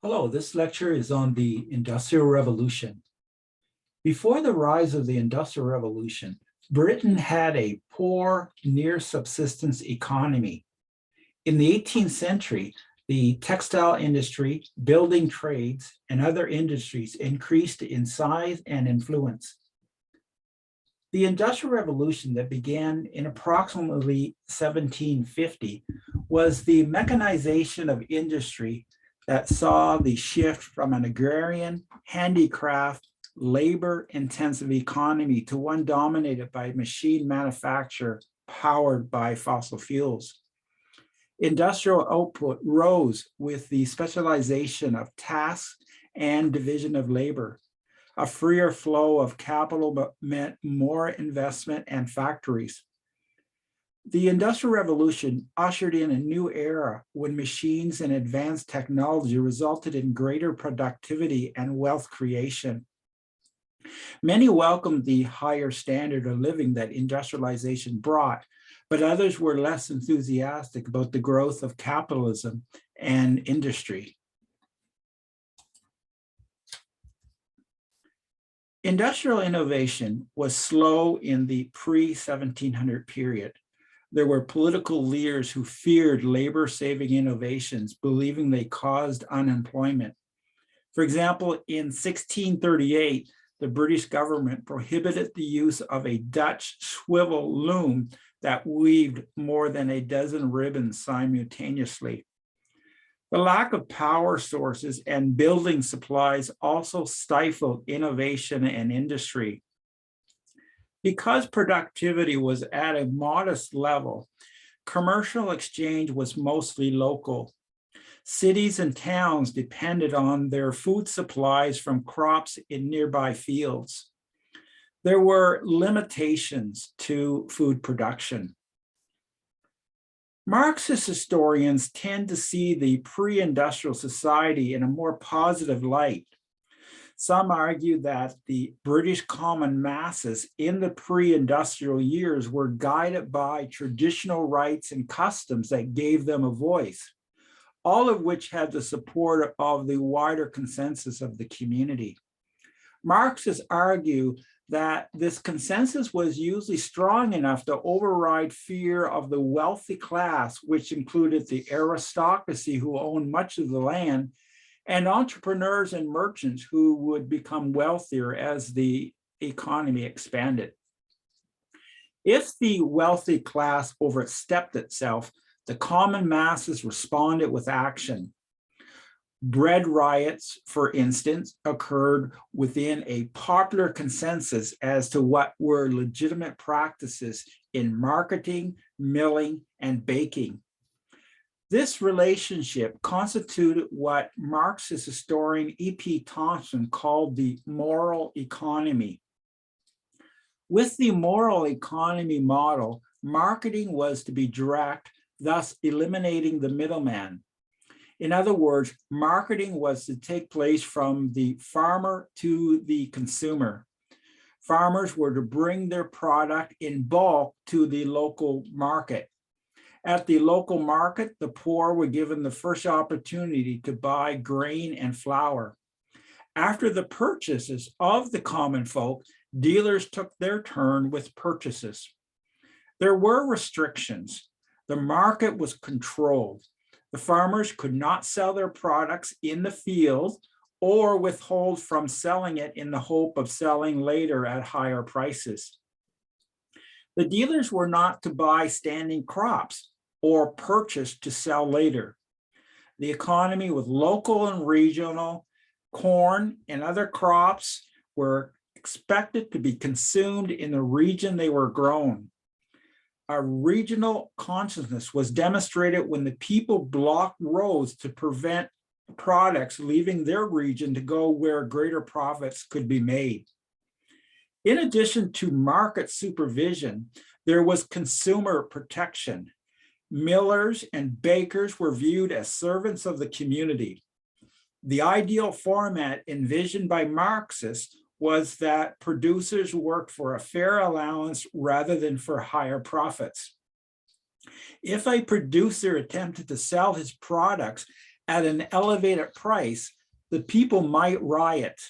Hello, this lecture is on the Industrial Revolution. Before the rise of the Industrial Revolution, Britain had a poor, near subsistence economy. In the 18th century, the textile industry, building trades, and other industries increased in size and influence. The Industrial Revolution that began in approximately 1750 was the mechanization of industry that saw the shift from an agrarian, handicraft, labor-intensive economy to one dominated by machine manufacture powered by fossil fuels. Industrial output rose with the specialization of tasks and division of labor. A freer flow of capital meant more investment and factories. The Industrial Revolution ushered in a new era when machines and advanced technology resulted in greater productivity and wealth creation. Many welcomed the higher standard of living that industrialization brought, but others were less enthusiastic about the growth of capitalism and industry. Industrial innovation was slow in the pre-1700 period. There were political leaders who feared labor-saving innovations, believing they caused unemployment. For example, in 1638, the British government prohibited the use of a Dutch swivel loom that weaved more than a dozen ribbons simultaneously. The lack of power sources and building supplies also stifled innovation and industry. Because productivity was at a modest level, commercial exchange was mostly local. Cities and towns depended on their food supplies from crops in nearby fields. There were limitations to food production. Marxist historians tend to see the pre-industrial society in a more positive light. Some argue that the British common masses in the pre-industrial years were guided by traditional rights and customs that gave them a voice, all of which had the support of the wider consensus of the community. Marxists argue that this consensus was usually strong enough to override fear of the wealthy class, which included the aristocracy who owned much of the land, and entrepreneurs and merchants who would become wealthier as the economy expanded. If the wealthy class overstepped itself, the common masses responded with action. Bread riots, for instance, occurred within a popular consensus as to what were legitimate practices in marketing, milling, and baking. This relationship constituted what Marxist historian E.P. Thompson called the moral economy. With the moral economy model, marketing was to be direct, thus eliminating the middleman. In other words, marketing was to take place from the farmer to the consumer. Farmers were to bring their product in bulk to the local market. At the local market, the poor were given the first opportunity to buy grain and flour. After the purchases of the common folk, dealers took their turn with purchases. There were restrictions. The market was controlled. The farmers could not sell their products in the field or withhold from selling it in the hope of selling later at higher prices. The dealers were not to buy standing crops or purchase to sell later. The economy with local and regional corn and other crops were expected to be consumed in the region they were grown. A regional consciousness was demonstrated when the people blocked roads to prevent products leaving their region to go where greater profits could be made. In addition to market supervision, there was consumer protection. Millers and bakers were viewed as servants of the community. The ideal format envisioned by Marxists was that producers worked for a fair allowance rather than for higher profits. If a producer attempted to sell his products at an elevated price, the people might riot.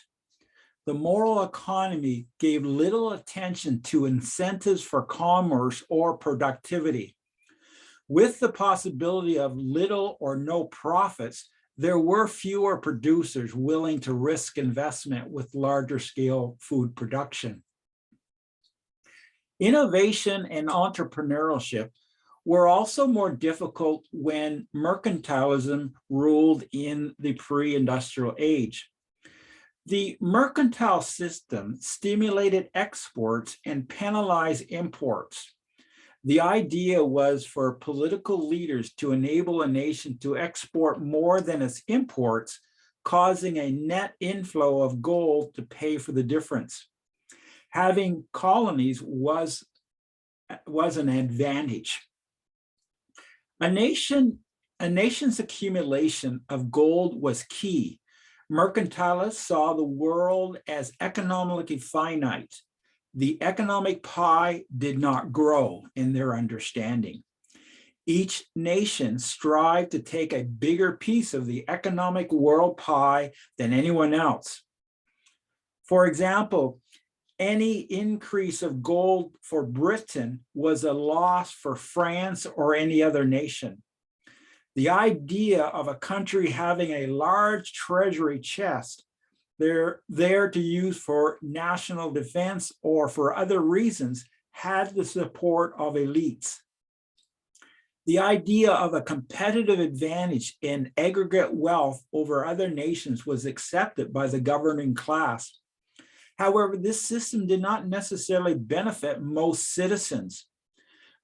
The moral economy gave little attention to incentives for commerce or productivity. With the possibility of little or no profits, there were fewer producers willing to risk investment with larger scale food production. Innovation and entrepreneurship were also more difficult when mercantilism ruled in the pre-industrial age. The mercantile system stimulated exports and penalized imports. The idea was for political leaders to enable a nation to export more than its imports, causing a net inflow of gold to pay for the difference. Having colonies was an advantage. A nation's accumulation of gold was key. Mercantilists saw the world as economically finite. The economic pie did not grow in their understanding. Each nation strived to take a bigger piece of the economic world pie than anyone else. For example, any increase of gold for Britain was a loss for France or any other nation. The idea of a country having a large treasury chest they're there to use for national defense or for other reasons had the support of elites. The idea of a competitive advantage in aggregate wealth over other nations was accepted by the governing class. However, this system did not necessarily benefit most citizens.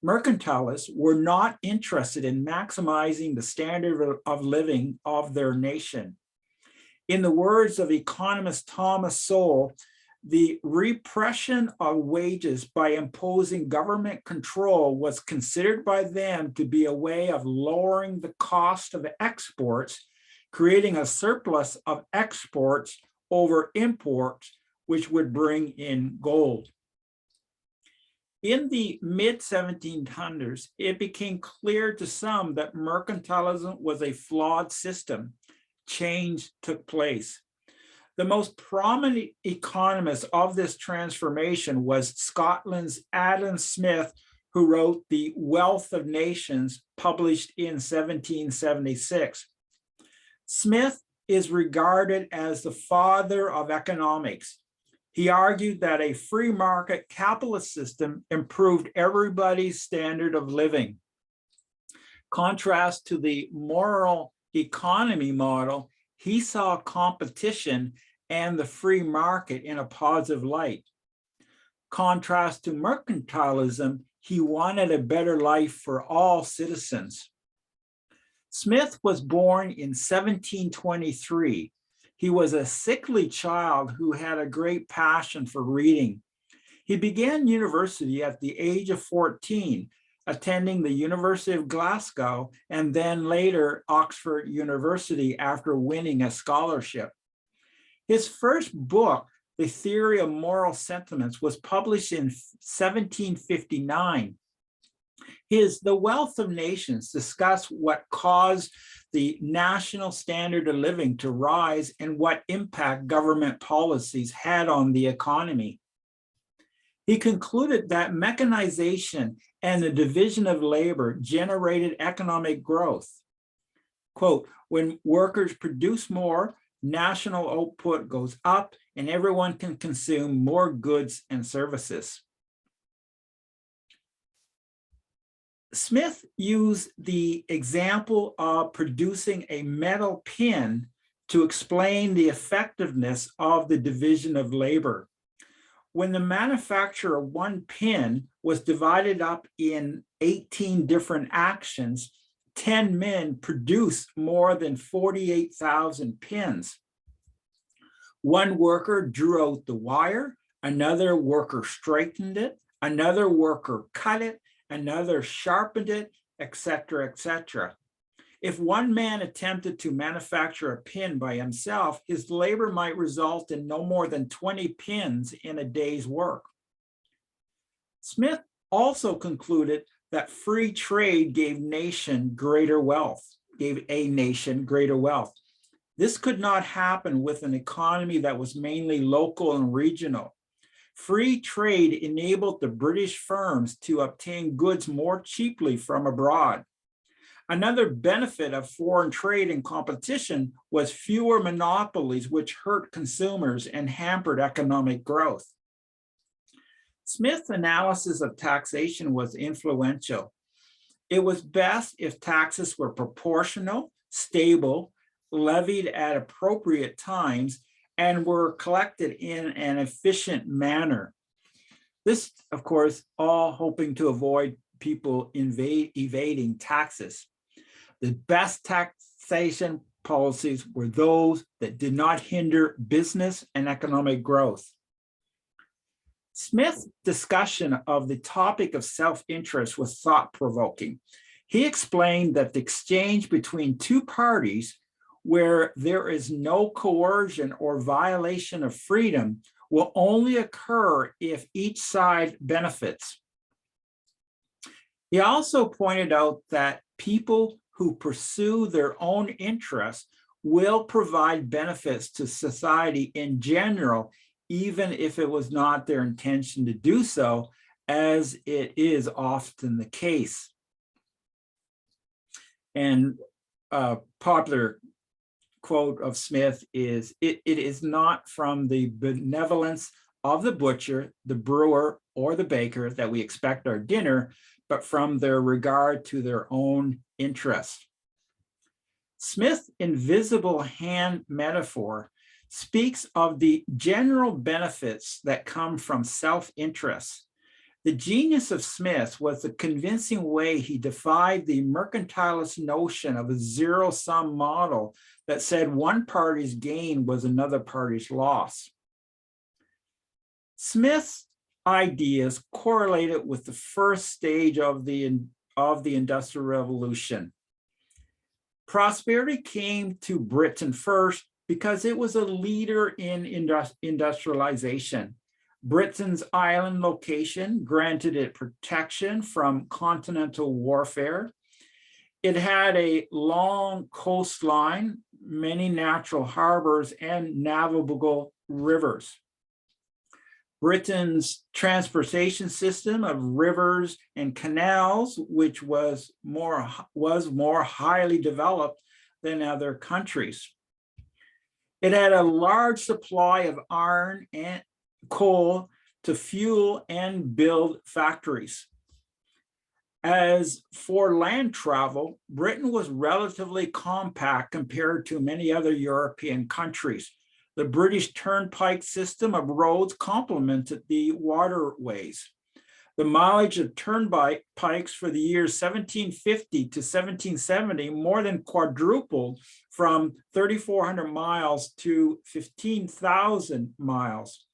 Mercantilists were not interested in maximizing the standard of living of their nation. In the words of economist Thomas Sowell, the repression of wages by imposing government control was considered by them to be a way of lowering the cost of exports, creating a surplus of exports over imports, which would bring in gold. In the mid-1700s, it became clear to some that mercantilism was a flawed system. Change took place. The most prominent economist of this transformation was Scotland's Adam Smith, who wrote The Wealth of Nations, published in 1776. Smith is regarded as the father of economics. He argued that a free market capitalist system improved everybody's standard of living. Contrast to the moral economy model, he saw competition and the free market in a positive light. Contrast to mercantilism, he wanted a better life for all citizens. Smith was born in 1723. He was a sickly child who had a great passion for reading. He began university at the age of 14, attending the University of Glasgow and then later Oxford University after winning a scholarship. His first book, The Theory of Moral Sentiments, was published in 1759. His The Wealth of Nations discussed what caused the national standard of living to rise and what impact government policies had on the economy. He concluded that mechanization and the division of labor generated economic growth. Quote, when workers produce more, national output goes up and everyone can consume more goods and services. Smith used the example of producing a metal pin to explain the effectiveness of the division of labor. When the manufacture of one pin was divided up in 18 different actions, 10 men produced more than 48,000 pins. One worker drew out the wire, another worker straightened it, another worker cut it, another sharpened it, etc., etc. If one man attempted to manufacture a pin by himself, his labor might result in no more than 20 pins in a day's work. Smith also concluded that free trade gave nation greater wealth. gave a nation greater wealth. This could not happen with an economy that was mainly local and regional. Free trade enabled the British firms to obtain goods more cheaply from abroad. Another benefit of foreign trade and competition was fewer monopolies, which hurt consumers and hampered economic growth. Smith's analysis of taxation was influential. It was best if taxes were proportional, stable, levied at appropriate times, and were collected in an efficient manner. This, of course, all hoping to avoid people evading taxes. The best taxation policies were those that did not hinder business and economic growth. Smith's discussion of the topic of self-interest was thought-provoking. He explained that the exchange between two parties where there is no coercion or violation of freedom will only occur if each side benefits. He also pointed out that people who pursue their own interests will provide benefits to society in general, even if it was not their intention to do so, as it is often the case. And a popular quote of Smith is, it is not from the benevolence of the butcher, the brewer, or the baker that we expect our dinner, but from their regard to their own interests. Smith's invisible hand metaphor speaks of the general benefits that come from self-interest. The genius of Smith was the convincing way he defied the mercantilist notion of a zero-sum model that said one party's gain was another party's loss. Smith's ideas correlated with the first stage of the Industrial Revolution. Prosperity came to Britain first because it was a leader in industrialization. Britain's island location granted it protection from continental warfare. It had a long coastline, many natural harbors, and navigable rivers. Britain's transportation system of rivers and canals, which was more highly developed than other countries. It had a large supply of iron and coal to fuel and build factories. As for land travel, Britain was relatively compact compared to many other European countries. The British turnpike system of roads complemented the waterways. The mileage of turnpikes for the years 1750 to 1770 more than quadrupled from 3,400 miles to 15,000 miles.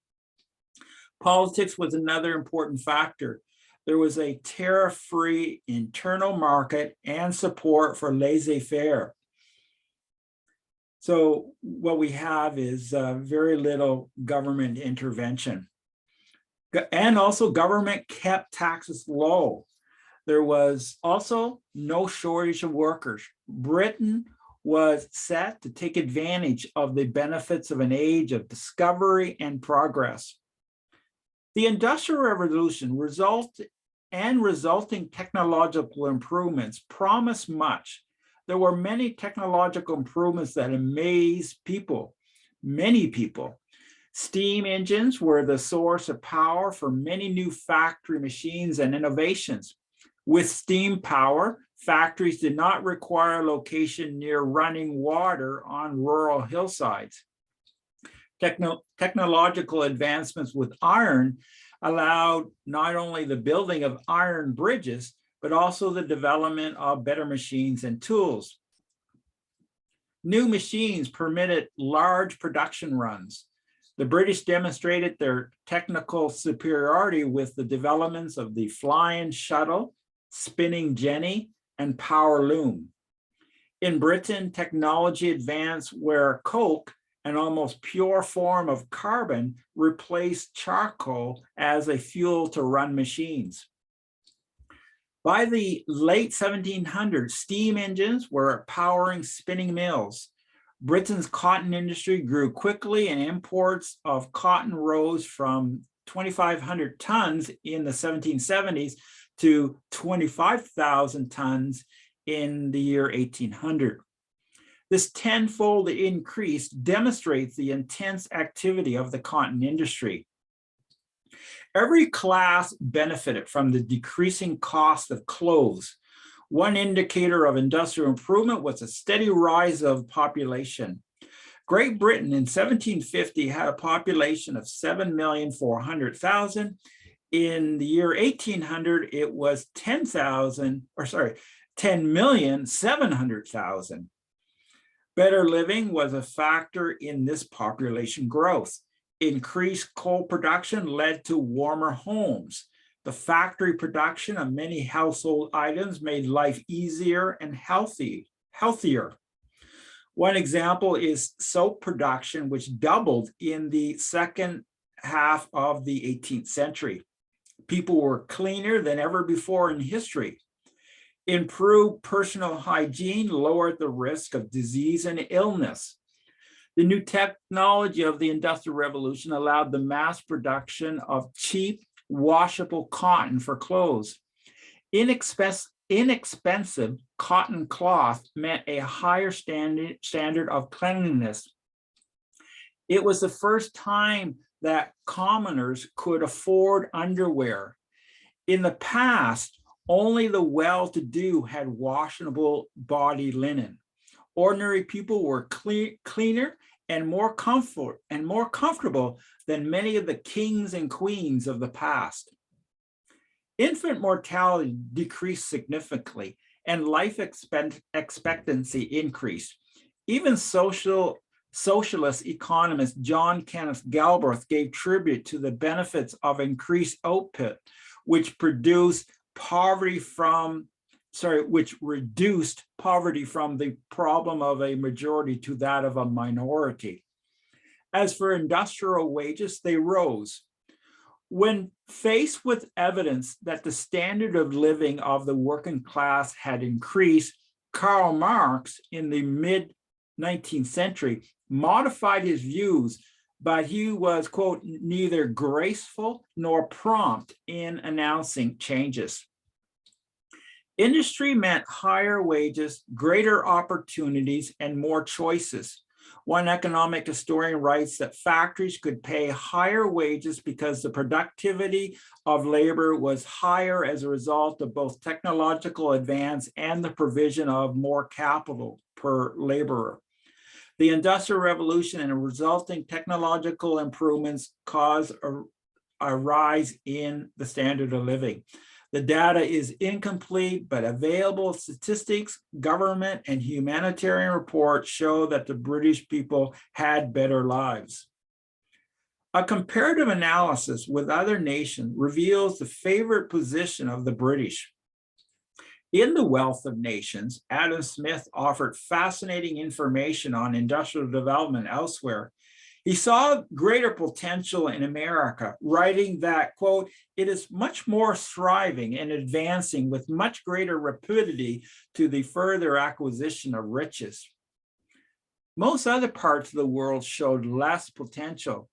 Politics was another important factor. There was a tariff-free internal market and support for laissez-faire. So what we have is very little government intervention. And also government kept taxes low. There was also no shortage of workers. Britain was set to take advantage of the benefits of an age of discovery and progress. The Industrial Revolution resulting technological improvements promised much. There were many technological improvements that amazed people, many people. Steam engines were the source of power for many new factory machines and innovations. With steam power, factories did not require a location near running water on rural hillsides. Technological advancements with iron allowed not only the building of iron bridges, but also the development of better machines and tools. New machines permitted large production runs. The British demonstrated their technical superiority with the developments of the flying shuttle, spinning jenny, and power loom. In Britain, technology advanced where coke, an almost pure form of carbon, replaced charcoal as a fuel to run machines. By the late 1700s, steam engines were powering spinning mills. Britain's cotton industry grew quickly, and imports of cotton rose from 2,500 tons in the 1770s to 25,000 tons in the year 1800. This tenfold increase demonstrates the intense activity of the cotton industry. Every class benefited from the decreasing cost of clothes. One indicator of industrial improvement was a steady rise of population. Great Britain in 1750 had a population of 7,400,000. In the year 1800, it was 10,700,000. Better living was a factor in this population growth. Increased coal production led to warmer homes. The factory production of many household items made life easier and healthier. One example is soap production, which doubled in the second half of the 18th century. People were cleaner than ever before in history. Improved personal hygiene lowered the risk of disease and illness. The new technology of the Industrial Revolution allowed the mass production of cheap, washable cotton for clothes. Inexpensive cotton cloth meant a higher standard of cleanliness. It was the first time that commoners could afford underwear. In the past, only the well-to-do had washable body linen. Ordinary people were cleaner and more comfortable than many of the kings and queens of the past. Infant mortality decreased significantly, and life expectancy increased. Even socialist economist John Kenneth Galbraith gave tribute to the benefits of increased output, which reduced poverty from the problem of a majority to that of a minority. As for industrial wages, they rose. When faced with evidence that the standard of living of the working class had increased, Karl Marx in the mid-19th century modified his views, but he was, quote, neither graceful nor prompt in announcing changes. Industry meant higher wages, greater opportunities, and more choices. One economic historian writes that factories could pay higher wages because the productivity of labor was higher as a result of both technological advance and the provision of more capital per laborer. The Industrial Revolution and resulting technological improvements caused a rise in the standard of living. The data is incomplete, but available statistics, government, and humanitarian reports show that the British people had better lives. A comparative analysis with other nations reveals the favored position of the British. In The Wealth of Nations, Adam Smith offered fascinating information on industrial development elsewhere. He saw greater potential in America, writing that, quote, it is much more thriving and advancing with much greater rapidity to the further acquisition of riches. Most other parts of the world showed less potential.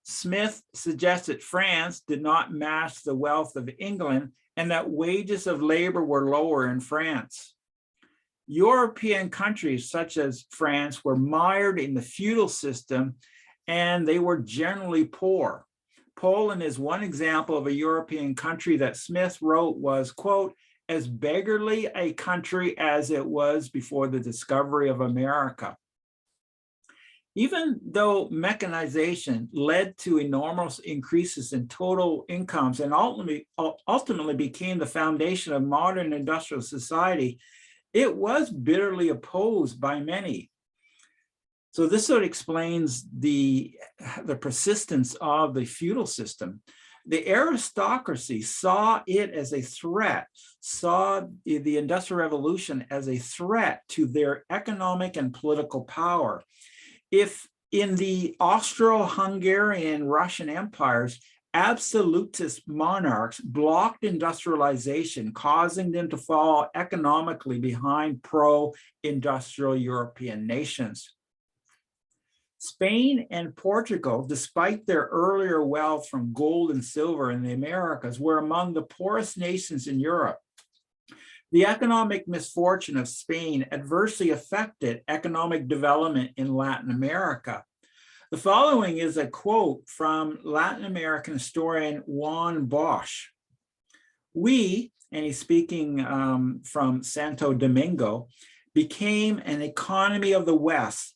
Smith suggested France did not match the wealth of England and that wages of labor were lower in France. European countries such as France were mired in the feudal system, and they were generally poor. Poland is one example of a European country that Smith wrote was, quote, as beggarly a country as it was before the discovery of America. Even though mechanization led to enormous increases in total incomes and ultimately became the foundation of modern industrial society, it was bitterly opposed by many. So this sort of explains the persistence of the feudal system. The aristocracy saw it as a threat, saw the Industrial Revolution as a threat to their economic and political power. If in the Austro-Hungarian Russian empires, absolutist monarchs blocked industrialization, causing them to fall economically behind pro-industrial European nations. Spain and Portugal, despite their earlier wealth from gold and silver in the Americas, were among the poorest nations in Europe. The economic misfortune of Spain adversely affected economic development in Latin America. The following is a quote from Latin American historian Juan Bosch. We, and he's speaking from Santo Domingo, became an economy of the West,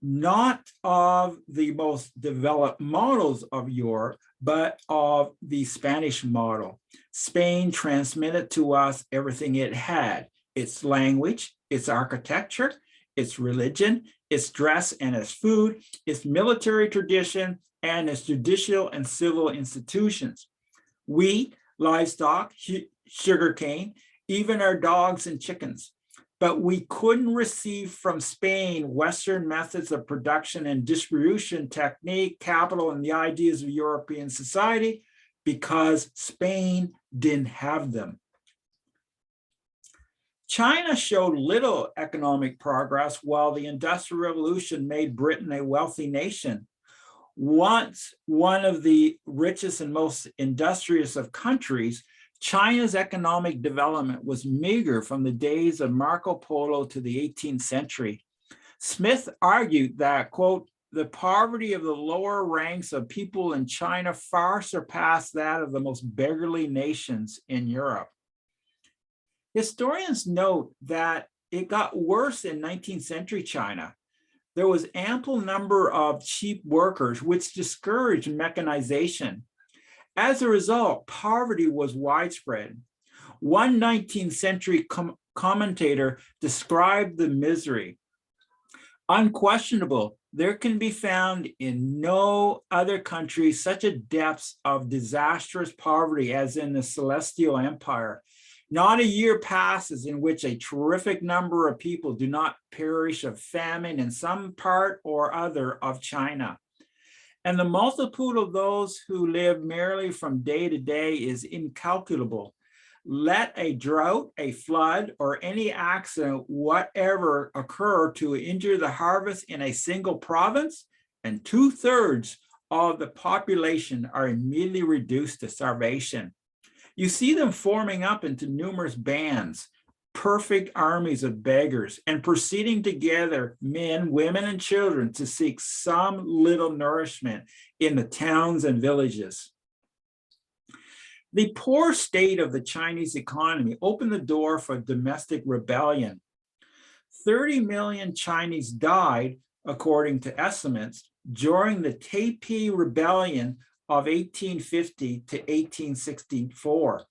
not of the most developed models of Europe, but of the Spanish model. Spain transmitted to us everything it had: its language, its architecture, its religion, its dress and its food, its military tradition, and its judicial and civil institutions. Wheat, livestock, sugarcane, even our dogs and chickens. But we couldn't receive from Spain Western methods of production and distribution, technique, capital, and the ideas of European society because Spain didn't have them. China showed little economic progress while the Industrial Revolution made Britain a wealthy nation. Once one of the richest and most industrious of countries, China's economic development was meager from the days of Marco Polo to the 18th century. Smith argued that, quote, the poverty of the lower ranks of people in China far surpassed that of the most beggarly nations in Europe. Historians note that it got worse in 19th century China. There was ample number of cheap workers, which discouraged mechanization. As a result, poverty was widespread. One 19th century commentator described the misery. Unquestionable, there can be found in no other country such a depth of disastrous poverty as in the Celestial Empire. Not a year passes in which a terrific number of people do not perish of famine in some part or other of China. And the multitude of those who live merely from day to day is incalculable. Let a drought, a flood, or any accident whatever occur to injure the harvest in a single province, and 2/3 of the population are immediately reduced to starvation. You see them forming up into numerous bands, perfect armies of beggars, and proceeding together, men, women, and children, to seek some little nourishment in the towns and villages. The poor state of the Chinese economy opened the door for domestic rebellion. 30 million Chinese died, according to estimates, during the Taipei Rebellion of 1850 to 1864.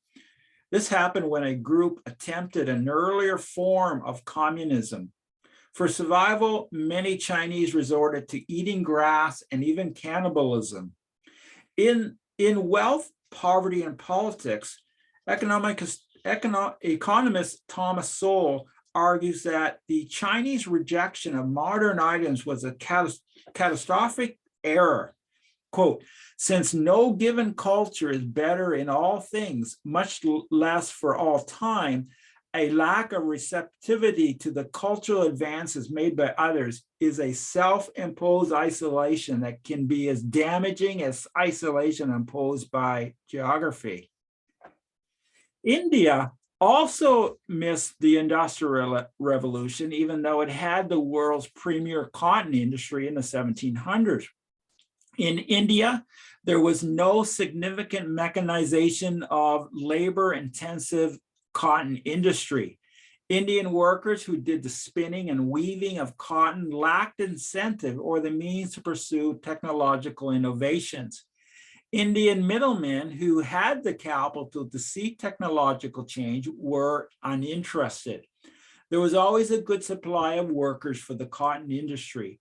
This happened when a group attempted an earlier form of communism. For survival, many Chinese resorted to eating grass and even cannibalism. In wealth, poverty, and politics, economist Thomas Sowell argues that the Chinese rejection of modern items was a catastrophic error. Quote, since no given culture is better in all things, much less for all time, a lack of receptivity to the cultural advances made by others is a self-imposed isolation that can be as damaging as isolation imposed by geography. India also missed the Industrial Revolution, even though it had the world's premier cotton industry in the 1700s. In India, there was no significant mechanization of labor-intensive cotton industry. Indian workers who did the spinning and weaving of cotton lacked incentive or the means to pursue technological innovations. Indian middlemen who had the capital to seek technological change were uninterested. There was always a good supply of workers for the cotton industry.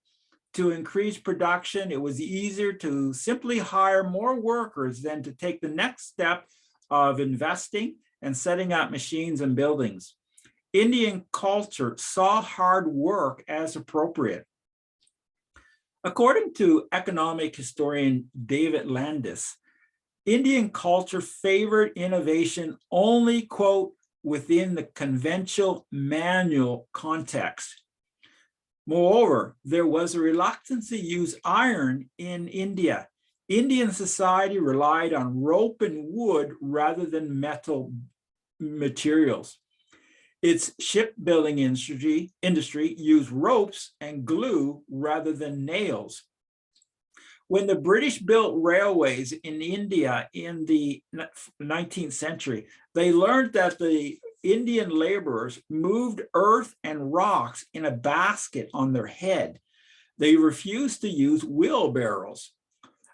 To increase production, it was easier to simply hire more workers than to take the next step of investing and setting up machines and buildings. Indian culture saw hard work as appropriate. According to economic historian David Landis, Indian culture favored innovation only, quote, within the conventional manual context. Moreover, there was a reluctance to use iron in India. Indian society relied on rope and wood rather than metal materials. Its shipbuilding industry used ropes and glue rather than nails. When the British built railways in India in the 19th century, they learned that the Indian laborers moved earth and rocks in a basket on their head. They refused to use wheelbarrows.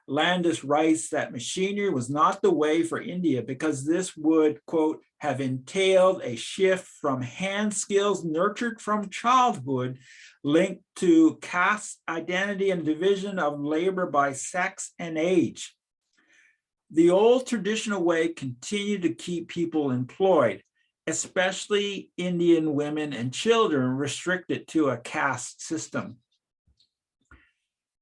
Landis writes that machinery was not the way for India because this would, quote, have entailed a shift from hand skills nurtured from childhood linked to caste identity and division of labor by sex and age. The old traditional way continued to keep people employed, especially Indian women and children restricted to a caste system.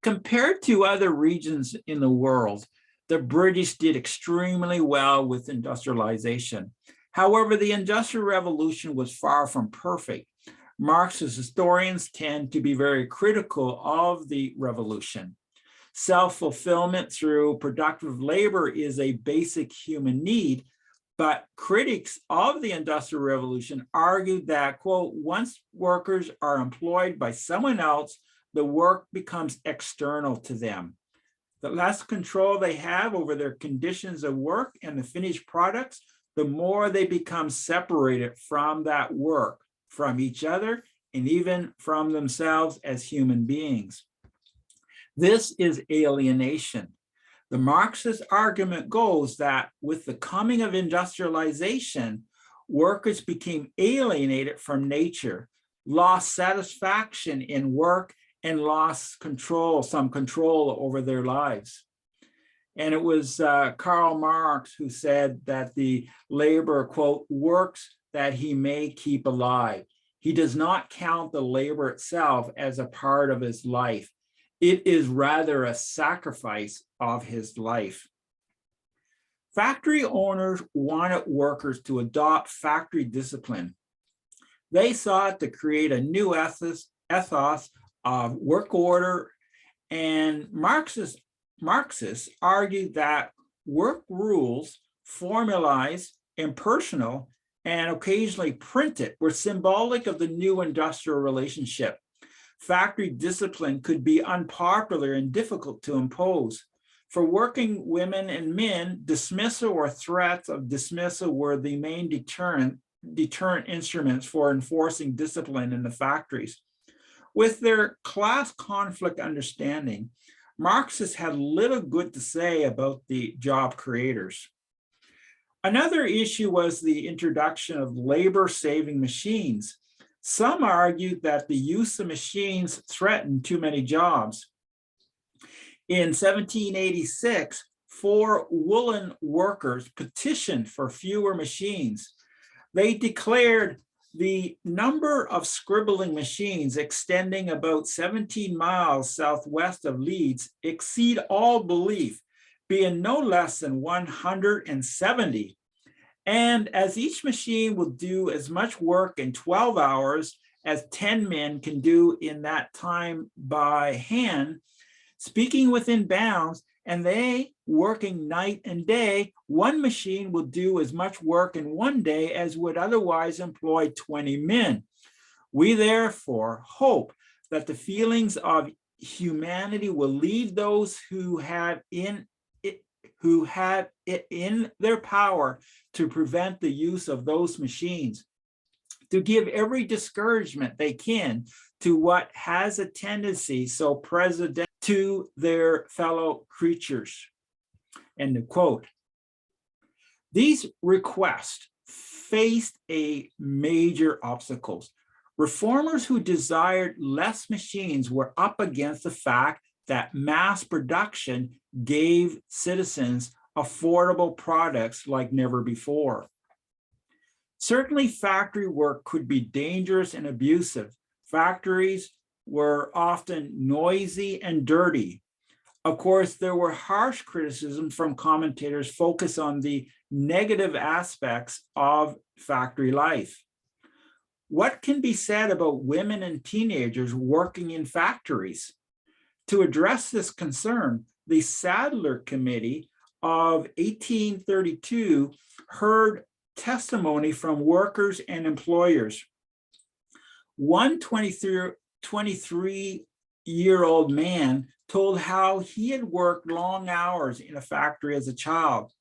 Compared to other regions in the world, the British did extremely well with industrialization. However, the Industrial Revolution was far from perfect. Marxist historians tend to be very critical of the revolution. Self-fulfillment through productive labor is a basic human need, but critics of the Industrial Revolution argued that, quote, once workers are employed by someone else, the work becomes external to them. The less control they have over their conditions of work and the finished products, the more they become separated from that work, from each other, and even from themselves as human beings. This is alienation. The Marxist argument goes that with the coming of industrialization, workers became alienated from nature, lost satisfaction in work, and lost some control over their lives. And it was Karl Marx who said that the laborer, quote, works that he may keep alive. He does not count the labor itself as a part of his life. It is rather a sacrifice of his life. Factory owners wanted workers to adopt factory discipline. They sought to create a new ethos of work order, and Marxists argued that work rules, formalized, impersonal, and occasionally printed, were symbolic of the new industrial relationship. Factory discipline could be unpopular and difficult to impose. For working women and men, dismissal or threats of dismissal were the main deterrent instruments for enforcing discipline in the factories. With their class conflict understanding, Marxists had little good to say about the job creators. Another issue was the introduction of labor-saving machines. Some argued that the use of machines threatened too many jobs. In 1786, 4 woolen workers petitioned for fewer machines. They declared the number of scribbling machines extending about 17 miles southwest of Leeds exceed all belief, being no less than 170. And as each machine will do as much work in 12 hours as 10 men can do in that time by hand, speaking within bounds, and they working night and day, one machine will do as much work in one day as would otherwise employ 20 men. We therefore hope that the feelings of humanity will lead those who have it in their power to prevent the use of those machines, to give every discouragement they can to what has a tendency so present to their fellow creatures. End of quote. These requests faced a major obstacles. Reformers who desired less machines were up against the fact that mass production gave citizens affordable products like never before. Certainly, factory work could be dangerous and abusive. Factories were often noisy and dirty. Of course, there were harsh criticisms from commentators focused on the negative aspects of factory life. What can be said about women and teenagers working in factories? To address this concern, the Sadler Committee of 1832 heard testimony from workers and employers. One 23-year-old man told how he had worked long hours in a factory as a child.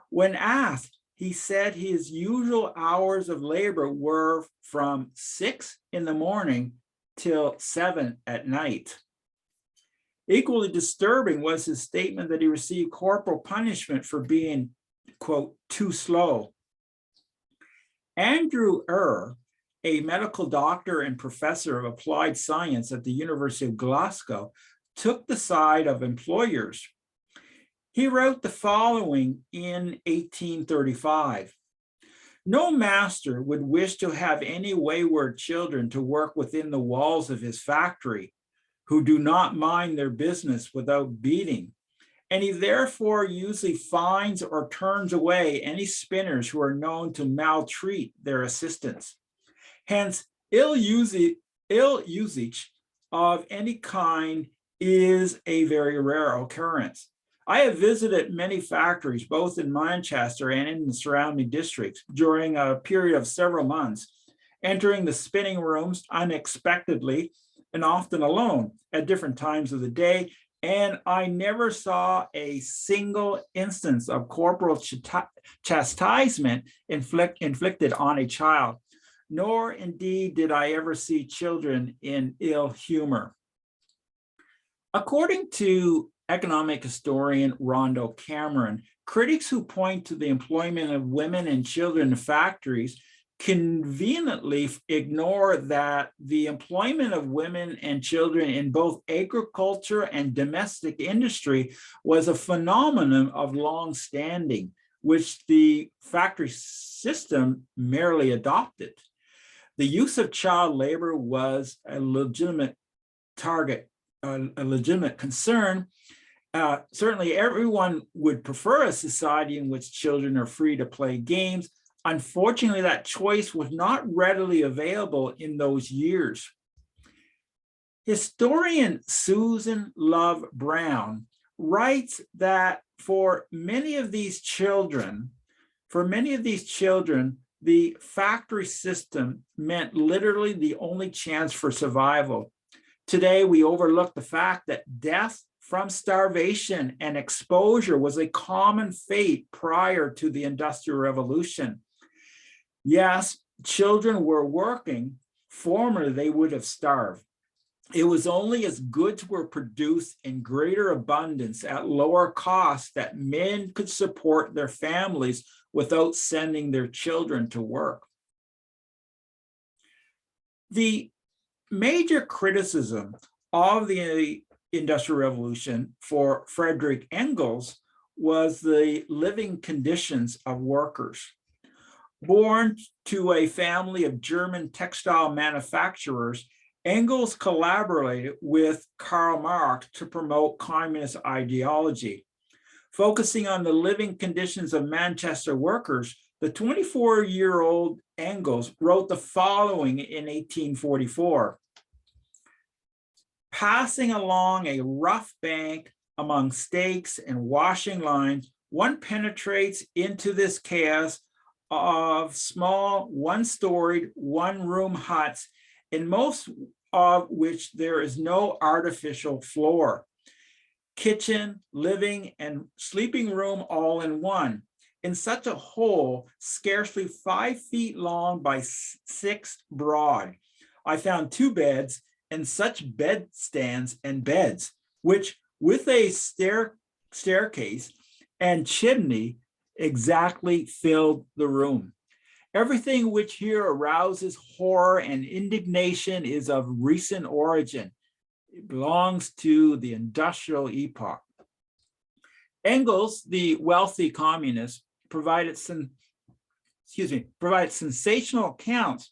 When asked, he said his usual hours of labor were from 6 in the morning till 7 at night. Equally disturbing was his statement that he received corporal punishment for being, quote, too slow. Andrew a medical doctor and professor of applied science at the University of Glasgow, took the side of employers. He wrote the following in 1835. No master would wish to have any wayward children to work within the walls of his factory, who do not mind their business without beating, and he therefore usually fines or turns away any spinners who are known to maltreat their assistants. Hence, ill usage of any kind is a very rare occurrence. I have visited many factories, both in Manchester and in the surrounding districts, during a period of several months, entering the spinning rooms unexpectedly and often alone at different times of the day, and I never saw a single instance of corporal chastisement inflicted on a child, nor indeed did I ever see children in ill humor. According to economic historian Rondo Cameron, critics who point to the employment of women and children in factories conveniently ignore that the employment of women and children in both agriculture and domestic industry was a phenomenon of long standing, which the factory system merely adopted. The use of child labor was a legitimate target, a legitimate concern. Certainly everyone would prefer a society in which children are free to play games. Unfortunately, that choice was not readily available in those years. Historian Susan Love Brown writes that for many of these children, the factory system meant literally the only chance for survival. Today, we overlook the fact that death from starvation and exposure was a common fate prior to the Industrial Revolution. Yes, children were working. Formerly, they would have starved. It was only as goods were produced in greater abundance at lower cost that men could support their families without sending their children to work. The major criticism of the Industrial Revolution for Frederick Engels was the living conditions of workers. Born to a family of German textile manufacturers, Engels collaborated with Karl Marx to promote communist ideology. Focusing on the living conditions of Manchester workers, the 24-year-old Engels wrote the following in 1844. Passing along a rough bank among stakes and washing lines, one penetrates into this chaos of small one-storied, one-room huts, in most of which there is no artificial floor. Kitchen, living, and sleeping room all in one. In such a hole, scarcely 5 feet long by 6 broad, I found 2 beds and such bedstands and beds, which with a staircase and chimney exactly filled the room. Everything which here arouses horror and indignation is of recent origin. It belongs to the industrial epoch. Engels, the wealthy communist, provided sensational accounts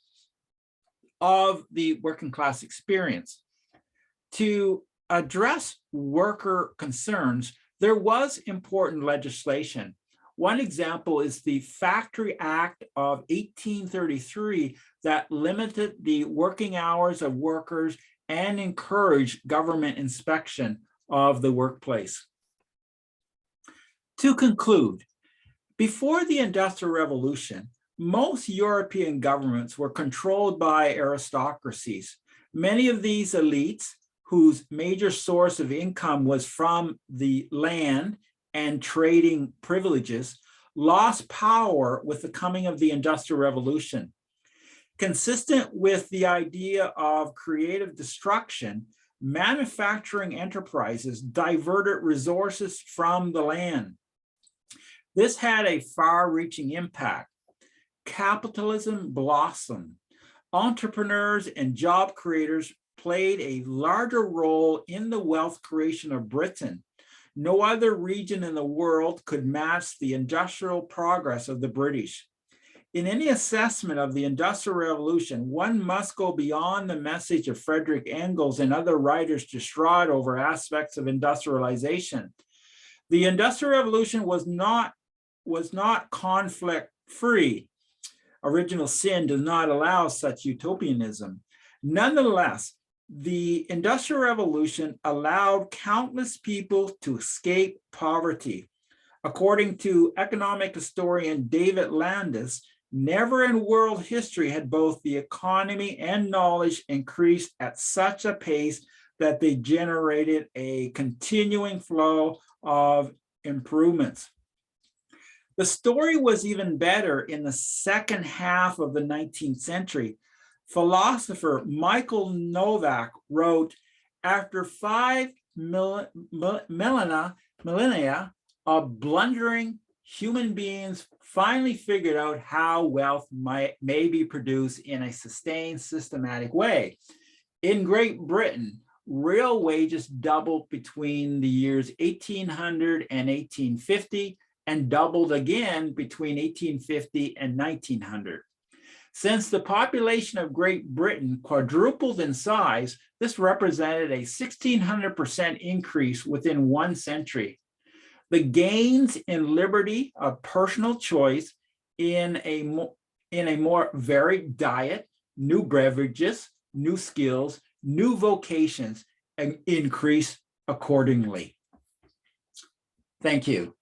of the working class experience. To address worker concerns, there was important legislation. One example is the Factory Act of 1833 that limited the working hours of workers and encouraged government inspection of the workplace. To conclude, before the Industrial Revolution, most European governments were controlled by aristocracies. Many of these elites, whose major source of income was from the land and trading privileges, lost power with the coming of the Industrial Revolution. Consistent with the idea of creative destruction, manufacturing enterprises diverted resources from the land. This had a far-reaching impact. Capitalism blossomed. Entrepreneurs and job creators played a larger role in the wealth creation of Britain. No other region in the world could match the industrial progress of the British. In any assessment of the Industrial Revolution, one must go beyond the message of Frederick Engels and other writers distraught over aspects of industrialization. The Industrial Revolution was not conflict-free. Original sin does not allow such utopianism. Nonetheless, the Industrial Revolution allowed countless people to escape poverty. According to economic historian David Landis, never in world history had both the economy and knowledge increased at such a pace that they generated a continuing flow of improvements. The story was even better in the second half of the 19th century. Philosopher Michael Novak wrote, after 5 millennia of blundering, human beings finally figured out how wealth may be produced in a sustained, systematic way. In Great Britain, real wages doubled between the years 1800 and 1850, and doubled again between 1850 and 1900. Since the population of Great Britain quadrupled in size, this represented a 1,600% increase within 1 century. The gains in liberty of personal choice in a more varied diet, new beverages, new skills, new vocations, and increase accordingly. Thank you.